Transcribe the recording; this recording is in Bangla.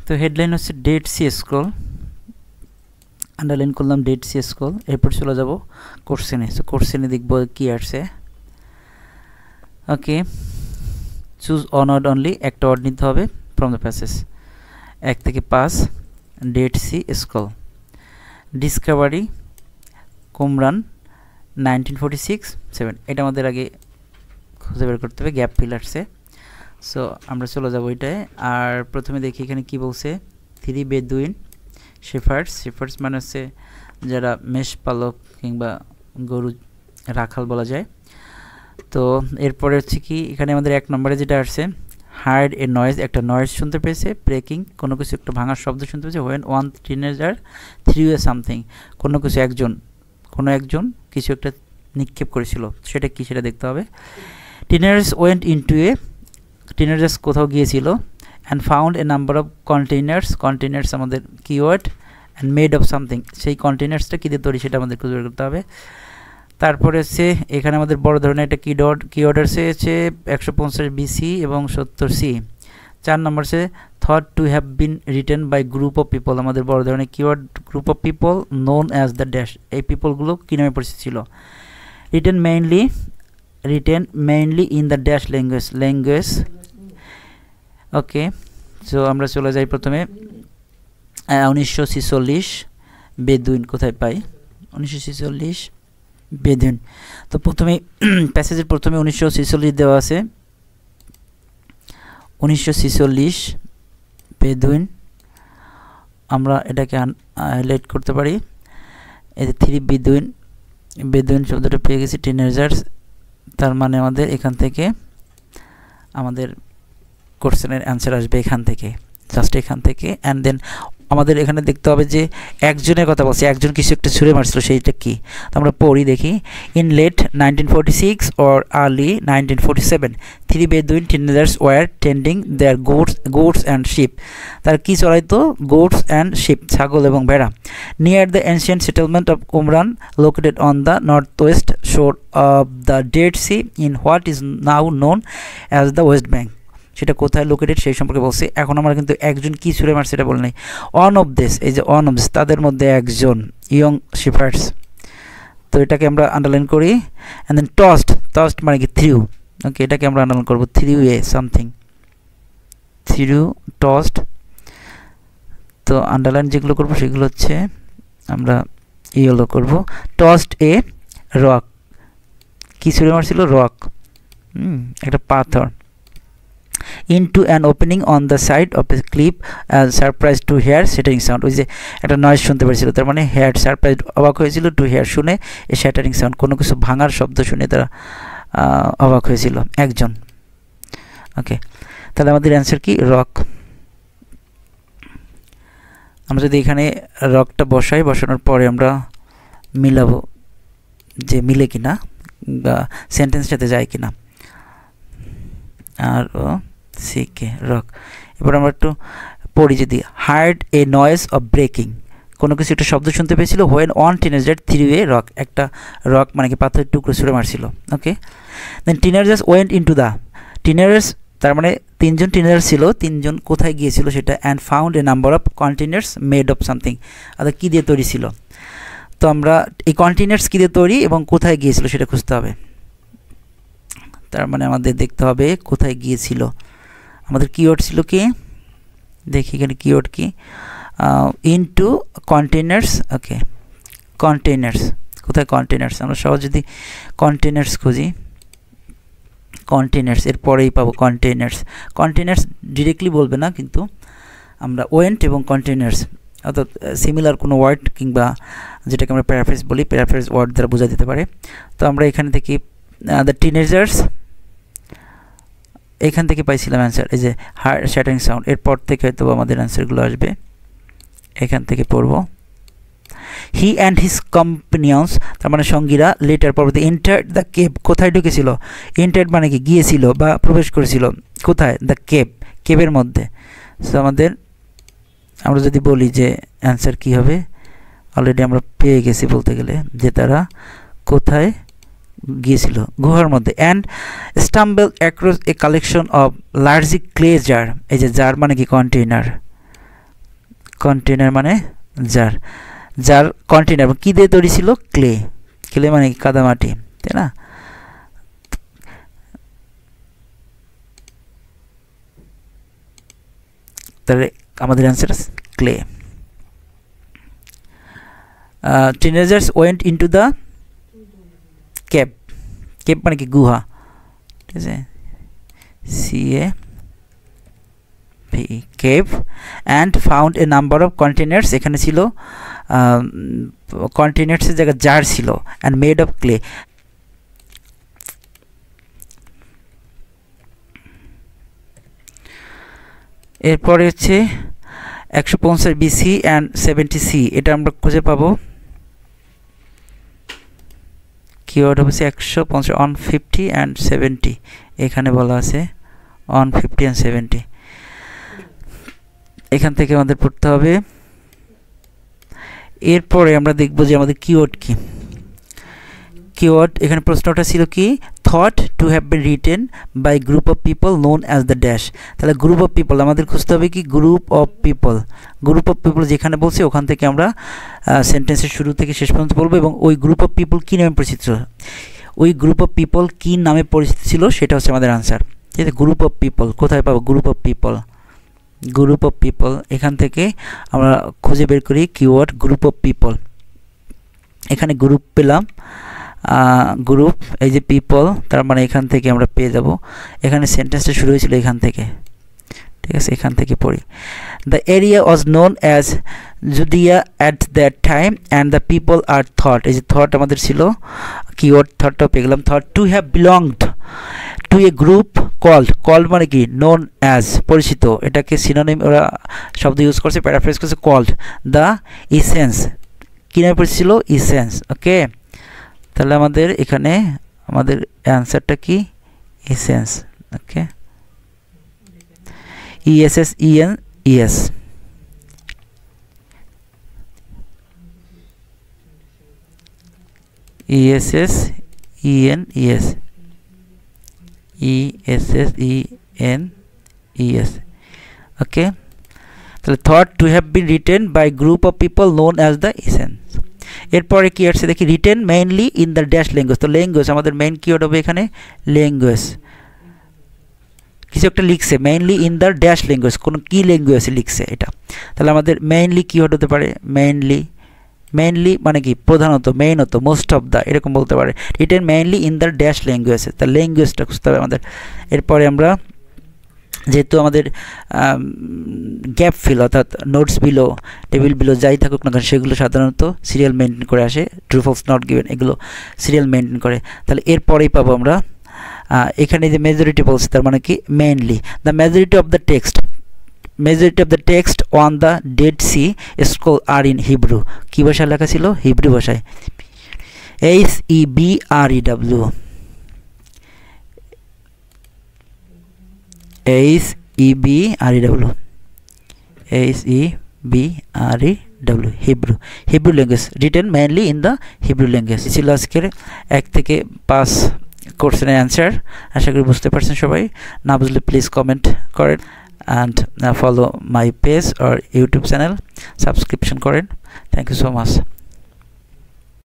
তো হেডলাইন হচ্ছে ডেড সি স্ক্রল, আন্ডারলাইন করলাম ডেড সি স্ক্রল। এরপর চলে যাব কোশ্চেনে। সো কোশ্চেনে দেখব কি আসছে। ওকে, চুজ অন ওয়ার্ড অনলি, একটা ওয়ার্ড নিতে হবে ফ্রম দ্য প্যাসেজ। 1 থেকে 5, ডেড সি স্ক্রল। ডিসকভারি, কুমরান, 1946-7, এটা আমাদের আগে খুঁজে বের করতে হবে গ্যাপ ফিলার্সে। সো আমরা চলে যাব এটায়। আর প্রথমে দেখি এখানে কি বলছে, 3 বেদুইন শেফার্ডস। শেফার্ডস মানে হচ্ছে যারা মেষ পালক কিংবা গরু রাখাল বলা যায়। তো এরপরে হচ্ছে কি এখানে আমাদের 1 নম্বরে যেটা আসছে, হার্ড এ নয়েজ, একটা নয়েজ শুনতে পেয়েছে। ব্রেকিং, কোনো কিছু একটা ভাঙার শব্দ শুনতে পেয়েছে। When one teenager threw A something, কোনো কিছু কোনো একজন কিছু একটা নিক্ষেপ করেছিল, সেটা কি সেটা দেখতে হবে। Teenagers went into a, teenagers কোথাও গিয়েছিল। And found a number of containers, containers আমাদের keyword. And made of something, সেই কন্টেইনার্সটা কী দিয়ে তৈরি সেটা আমাদের খুঁজে বের করতে হবে। তারপরে হচ্ছে এখানে আমাদের বড় ধরনের একটা কিওয়ার্ড আছে 150 BC এবং 70 CE। 4 নম্বর হচ্ছে thought to have been written by group of people, আমাদের বড় ধরনের keyword group of people known as the dash, এই পিপলগুলো কী নামে পরিচিত ছিল। Written mainly in the dash language. Okay, so আমরা চলে যাই প্রথমে 1946 বেদুইন কোথায় পাই। 1946 বেদুইন, তো প্রথমে প্যাসেজের প্রথমে 1946 দেওয়া আছে। 1946 বেদুইন, আমরা এটাকে হাইলাইট করতে পারি। এই যে 3 বেদুইন শব্দটা পেয়ে গেছি। টিনেজার্স, তার মানে আমাদের এখান থেকে আমাদের কোশ্চেনের অ্যান্সার আসবে এখান থেকে, জাস্ট এখান থেকে। অ্যান্ড দেন আমাদের এখানে দেখতে হবে যে একজনের কথা বলছে, একজন কিছু একটা ছুঁড়ে মারছিল, সেইটা কি। তো আমরা পড়ি দেখি। In late 1946 or early 1947 3 Bedouin teenagers were tending their goats and sheep, তার কি চড়াইতো, গোটস অ্যান্ড শিপ, ছাগল এবং ভেড়া। Near the ancient settlement of Qumran located on the north west shore of the Dead Sea in what is now known as the West Bank, সেটা কোথায় লোকেটেড সেই সম্পর্কে বলছে। এখন আমরা কিন্তু একজন কি ছুঁড়ে মারছে সেটা বলে নাই। অন অফ দিস, এই যে অন অফ দিস, তাদের মধ্যে একজন ইয়ং শেফার্ডস, তো এটাকে আমরা আন্ডারলাইন করি। অ্যান্ড দেন টস্ট মানে কি থ্রিউ। ওকে, এটাকে আমরা আন্ডারলাইন করবো, থ্রিউ এ সামথিং, থ্রিউ টস্ট। তো আন্ডারলাইন যেগুলো করবো সেগুলো হচ্ছে আমরা ইয়েলো করবো। টস্ট এ রক, কি ছুঁড়ে মারছিল, রক, একটা পাথর। into an opening on the side of a cliff and surprised to hear shattering sound, ওই যে একটা নয়েজ শুনতে পেরেছিল, তার মানে হেয়ার সারপ্রাইজড, অবাক হয়েছিল, টু হেয়ার শুনে, এ শ্যাটারিং সাউন্ড, কোনো কিছু ভাঙার শব্দ শুনে তারা অবাক হয়েছিল একজন। ওকে, তাহলে আমাদের অ্যান্সার কি, রক। আমরা যদি এখানে রকটা বসাই, বসানোর পরে আমরা মিলাবো যে মিলে কিনা বা সেন্টেন্সের সাথে যায় কিনা। আর ও সিকে রক। এবার আমরা একটু পড়ি যদি। Heard a noise of breaking, কোনো কিছু একটা শব্দ শুনতে পেয়েছিল। When one teenager threw a rock, একটা রক মানে কি পাথরের টুকরো ছুঁড়ে মারছিল। Okay, then teenagers went into the, teenagers তার মানে 3জন টিনেজার ছিল, 3জন কোথায় গিয়েছিল সেটা। And found a number of containers made of something, অর্থাৎ কী দিয়ে তৈরি ছিল। তো আমরা এই কন্টেইনার্স কী দিয়ে তৈরি এবং কোথায় গিয়েছিল সেটা খুঁজতে হবে। তার মানে আমাদের দেখতে হবে কোথায় গিয়েছিল। আমাদের কিওয়ার্ড ছিল কি, দেখি এখানে কিওয়ার্ড কি, ইনটু কন্টেইনার্স। ওকে, কন্টেইনার্স, কোথায় কন্টেইনার্স, আমরা সহজ যদি কন্টেইনার্স খুঁজি, কন্টেইনার্স এর পরেই পাবো কন্টেইনার্স ডিরেক্টলি বলবে না, কিন্তু আমরা ওয়েন্ট এবং কন্টেইনার্স অর্থাৎ সিমিলার কোনো ওয়ার্ড কিংবা যেটাকে আমরা প্যারাফ্রেজ বলি, প্যারাফ্রেজ ওয়ার্ড দ্বারা বোঝা দিতে পারে। তো আমরা এখান থেকে দ্য টিনেজার্স, এখান থেকে পাইছিলাম অ্যান্সার, এই যে হার্ড শ্যাটারিং সাউন্ড, এরপর থেকে হয়তো আমাদের অ্যান্সারগুলো আসবে, এখান থেকে পড়ব। হি অ্যান্ড হিজ কম্পানিয়ন্স, তার মানে সঙ্গীরা, লেটার পরবর্তী, এন্টার্ড দ্য কেভ, কোথায় ঢুকেছিল, এন্টার্ড মানে কি গিয়েছিল বা প্রবেশ করেছিল, কোথায়, দ্য কেভের মধ্যে। সো আমরা যদি বলি যে অ্যান্সার কি হবে, অলরেডি আমরা পেয়ে গেছি বলতে গেলে, যে তারা কোথায় গিয়েছিল, গুহার মধ্যে। And stumble across a collection of large clay jar, এই যে জার মানে কি কন্টেইনার, কন্টেনার মানে জার, জার কন্টেনার কি দিয়ে তৈরি ছিল? ক্লে। ক্লে মানে কাদামাটি, তাই না? তাহলে আমাদের answer clay. Teenagers went into the cave. Cave মানে কি? গুহা, ঠিক আছে? Cave and found a number of containers. এখানে ছিল কন্টেনার্সের জায়গায় জার ছিল, অ্যান্ড মেড অফ ক্লে। এরপরে হচ্ছে 150 BC অ্যান্ড 70 C, এটা আমরা খুঁজে পাবো। কিওয়ার্ড হচ্ছে 150, 150 অ্যান্ড 70, এখানে বলা আছে 150 অ্যান্ড 70। এখান থেকে আমাদের পড়তে হবে। এরপরে আমরা দেখব যে আমাদের কিওয়ার্ড কি। কিওয়ার্ড এখানে প্রশ্নটা ছিল কি? Thought to have been written by group of people known as the dash. তাহলে গ্রুপ অফ পিপল আমাদের খুঁজতে হবে কি? Group of people. Group of people যেখানে বলছি ওখান থেকে আমরা সেন্টেন্সের শুরু থেকে শেষ পর্যন্ত বলবো, এবং ওই গ্রুপ অফ পিপল কী নামে পরিচিত ছিল, ওই গ্রুপ অফ পিপল কী নামে পরিচিত ছিল সেটা হচ্ছে আমাদের আনসার। ঠিক আছে? গ্রুপ অফ পিপল কোথায় পাবো? Group of people. Group of people এখান থেকে আমরা খুঁজে বের করি কিওয়ার্ড গ্রুপ অফ পিপল। এখানে গ্রুপ পেলাম, গ্রুপ, এই যে পিপল, তার মানে এখান থেকে আমরা পেয়ে যাব। এখানে সেন্টেন্সটা শুরু হয়েছিল এখান থেকে, ঠিক আছে? এখান থেকে পড়ি। The area was known as Judea at that time and the people are thought. এই যে থট আমাদের ছিল, কিওয়ার্ড থটটাও পেয়ে গেলাম। Thought to have belonged to a group called. Called মানে কি? নোন অ্যাজ, পরিচিত। এটাকে সিনোনিম ওরা শব্দ ইউজ করছে, প্যারাফ্রেজ করছে, কল্ড দ্য ইসেন্স। কী নামে পরিচিত ছিল? ইসেন্স। ওকে, তাহলে আমাদের এখানে আমাদের অ্যান্সারটা কি? Essenes. Okay, ESSENES। ESSENES। Okay, তাহলে thought to have been written by group of people known as the Essenes. এরপরে কি আসছে দেখি? Written mainly in the dash language. তো ল্যাঙ্গুয়েজ আমাদের মেইন কিওয়ার্ড হবে এখানে ল্যাঙ্গুয়েজ। কিছু একটা লিখছে mainly in the dash language, কোনো কি ল্যাঙ্গুয়েজে লিখছে এটা। তাহলে আমাদের মেইনলি কিওয়ার্ড হতে পারে মেইনলি। মেইনলি মানে কি? প্রধানত, মেইনত, মোস্ট অফ দ্য, এরকম বলতে পারে। Written mainly in the dash ল্যাঙ্গুয়েজে, তার ল্যাঙ্গুয়েজটা খুঁজতে হবে আমাদের। এরপরে আমরা যেহেতু আমাদের গ্যাপ ফিল অর্থাৎ নোটস বিলো, টেবিল বিলো যাই থাকুক না কেন সেগুলো সাধারণত সিরিয়াল মেনটেন করে আসে, ট্রু ফলস নট গিভেন, এগুলো সিরিয়াল মেনটেন করে। তাহলে এরপরেই পাবো আমরা এখানে যে মেজরিটি বলছে, তার মানে কি? Mainly the majority of the text, majority of the text on the Dead Sea scroll are in Hebrew. কী ভাষায় লেখা ছিল? হিব্রু ভাষায়। HEBREW, Hebrew. Hebrew language, written mainly in the Hebrew language. ছিল আজকের 1 থেকে 5 কোশ্চেনের অ্যান্সার। আশা করি বুঝতে পারছেন সবাই। না বুঝলে প্লিজ কমেন্ট করেন, and follow my page or YouTube channel, subscription করেন। Thank you so much.